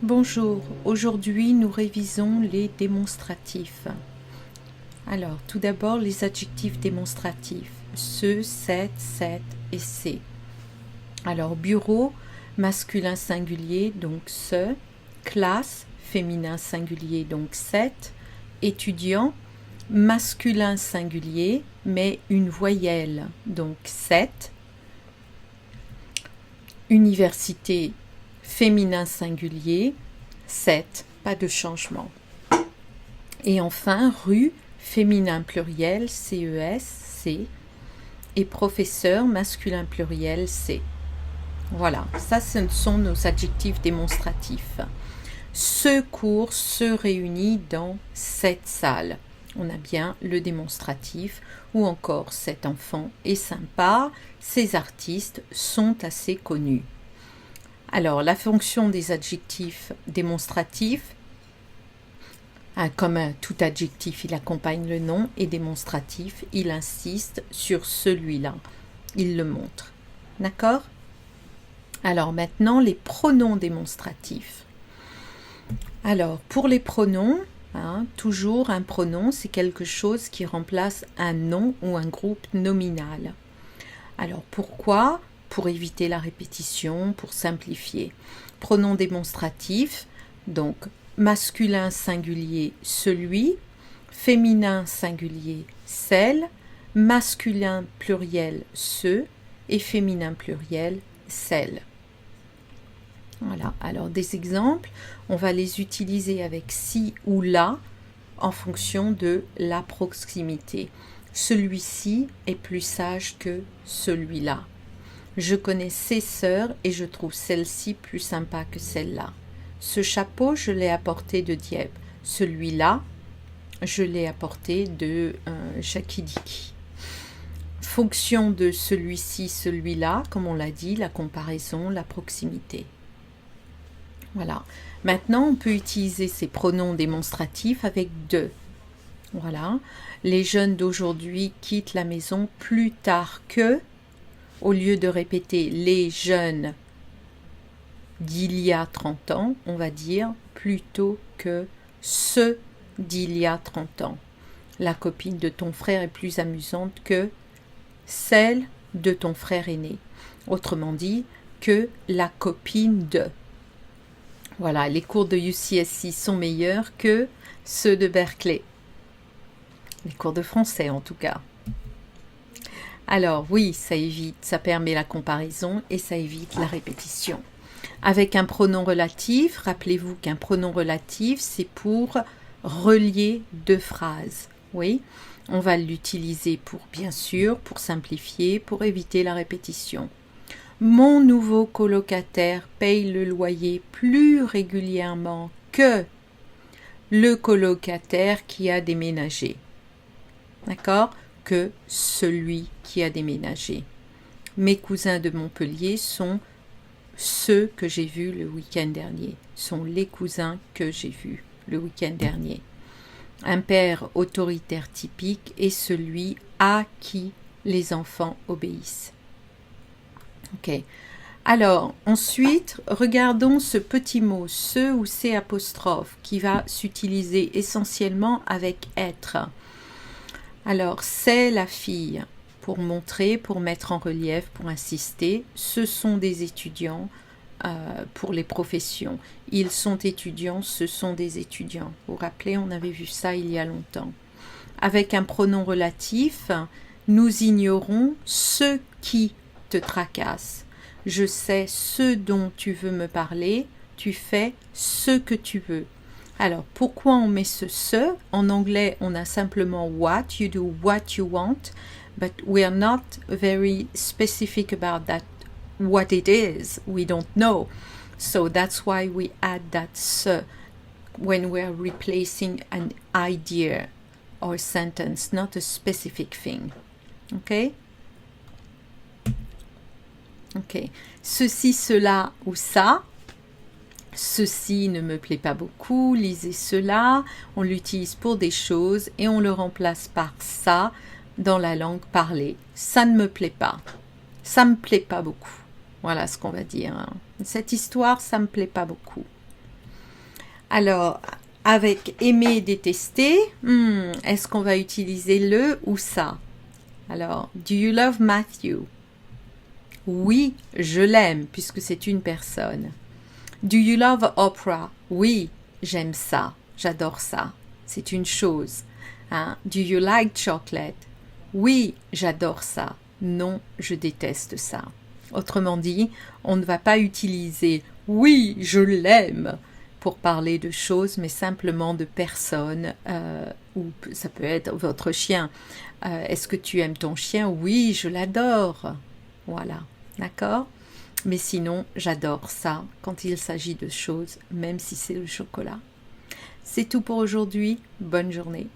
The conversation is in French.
Bonjour, aujourd'hui nous révisons les démonstratifs. Alors, tout d'abord les adjectifs démonstratifs, ce, cette et c'est. Alors, bureau, masculin singulier, donc ce, classe, féminin singulier, donc cette, étudiant, masculin singulier, mais une voyelle, donc cette, université, féminin singulier, 7, pas de changement. Et enfin, rue, féminin pluriel, CES, C, et professeur, masculin pluriel, C. Voilà, ça ce sont nos adjectifs démonstratifs. Ce cours se réunit dans cette salle. On a bien le démonstratif, ou encore cet enfant est sympa, ces artistes sont assez connus. Alors, la fonction des adjectifs démonstratifs, comme tout adjectif, il accompagne le nom, et démonstratif, il insiste sur celui-là, il le montre. D'accord ? Alors maintenant, les pronoms démonstratifs. Alors, pour les pronoms, toujours un pronom, c'est quelque chose qui remplace un nom ou un groupe nominal. Alors, pourquoi ? Pour éviter la répétition, pour simplifier. Pronom démonstratif, donc masculin singulier celui, féminin singulier celle, masculin pluriel ce et féminin pluriel celle. Voilà, alors des exemples, on va les utiliser avec si ou la en fonction de la proximité. Celui-ci est plus sage que celui-là. Je connais ses sœurs et je trouve celle-ci plus sympa que celle-là. Ce chapeau, je l'ai apporté de Dieppe. Celui-là, je l'ai apporté de Chakidiki. Fonction de celui-ci, celui-là, comme on l'a dit, la comparaison, la proximité. Voilà. Maintenant, on peut utiliser ces pronoms démonstratifs avec de. Voilà. Les jeunes d'aujourd'hui quittent la maison plus tard que. Au lieu de répéter les jeunes d'il y a 30 ans, on va dire plutôt que ceux d'il y a 30 ans. La copine de ton frère est plus amusante que celle de ton frère aîné. Autrement dit, que la copine de. Voilà, les cours de UCSC sont meilleurs que ceux de Berkeley. Les cours de français en tout cas. Alors oui, ça permet la comparaison et ça évite la répétition. Avec un pronom relatif, rappelez-vous qu'un pronom relatif, c'est pour relier deux phrases. Oui, on va l'utiliser bien sûr, pour simplifier, pour éviter la répétition. Mon nouveau colocataire paye le loyer plus régulièrement que le colocataire qui a déménagé. D'accord ? Que celui qui a déménagé. Mes cousins de Montpellier sont ceux que j'ai vus le week-end dernier. Sont les cousins que j'ai vus le week-end dernier. Un père autoritaire typique est celui à qui les enfants obéissent. Ok. Alors, ensuite, regardons ce petit mot, ce ou c'est apostrophe, qui va s'utiliser essentiellement avec être. Alors, c'est la fille, pour montrer, pour mettre en relief, pour insister. Ce sont des étudiants pour les professions. Ils sont étudiants, ce sont des étudiants. Vous vous rappelez, on avait vu ça il y a longtemps. Avec un pronom relatif, nous ignorons ce qui te tracasse. Je sais ce dont tu veux me parler, tu fais ce que tu veux. Alors, pourquoi on met ce? En anglais, on a simplement what, you do what you want, but we are not very specific about that, what it is, we don't know. So that's why we add that ce when we are replacing an idea or sentence, not a specific thing. Okay? Ok. Ceci, cela ou ça. Ceci ne me plaît pas beaucoup, lisez cela, on l'utilise pour des choses et on le remplace par ça dans la langue parlée. Ça ne me plaît pas, ça me plaît pas beaucoup. Voilà ce qu'on va dire. Cette histoire, ça me plaît pas beaucoup. Alors, avec aimer, détester, est-ce qu'on va utiliser le ou ça? Alors, do you love Matthew? Oui, je l'aime puisque c'est une personne. Do you love Oprah? Oui, j'aime ça, j'adore ça, c'est une chose. Hein? Do you like chocolate? Oui, j'adore ça. Non, je déteste ça. Autrement dit, on ne va pas utiliser oui, je l'aime pour parler de choses, mais simplement de personnes, ou ça peut être votre chien. Est-ce que tu aimes ton chien? Oui, je l'adore. Voilà, d'accord? Mais sinon, j'adore ça quand il s'agit de choses, même si c'est le chocolat. C'est tout pour aujourd'hui. Bonne journée.